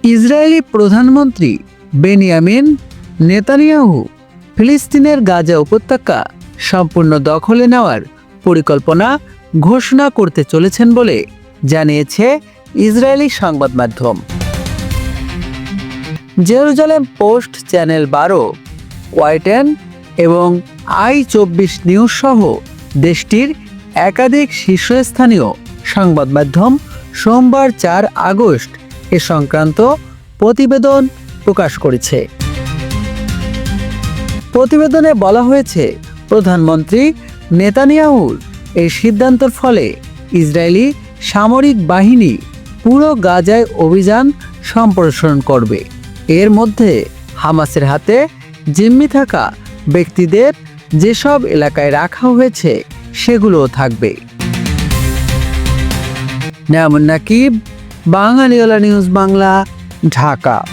Israeli প্রধানমন্ত্রী Benjamin Netanyahu ফিলিস্তিনের গাজা উপত্যকা সম্পূর্ণ দখলে নেওয়ার পরিকল্পনা ঘোষণা করতে চলেছেন বলে জানিয়েছে ইসরায়েলি সংবাদ মাধ্যম। জেরুজালেম পোস্ট, চ্যানেল 12, ওয়াইটেন এবং i24 নিউজ সহ দেশটির একাধিক শীর্ষস্থানীয় সংবাদ মাধ্যম সোমবার 4 আগস্ট এ সংক্রান্ত প্রতিবেদন প্রকাশ করেছে। প্রতিবেদনে বলা হয়েছে, প্রধানমন্ত্রী নেতানিয়াহুর এই সিদ্ধান্তের ফলে ইসরায়েলি সামরিক বাহিনী পুরো গাজায় অভিযান সম্প্রসারণ করবে। এর মধ্যে হামাসের হাতে জিম্মি থাকা ব্যক্তিদের যেসব এলাকায় রাখা হয়েছে সেগুলোও থাকবে। নাকিব, বাঙালিওয়ালা নিউজ বাংলা, ঢাকা।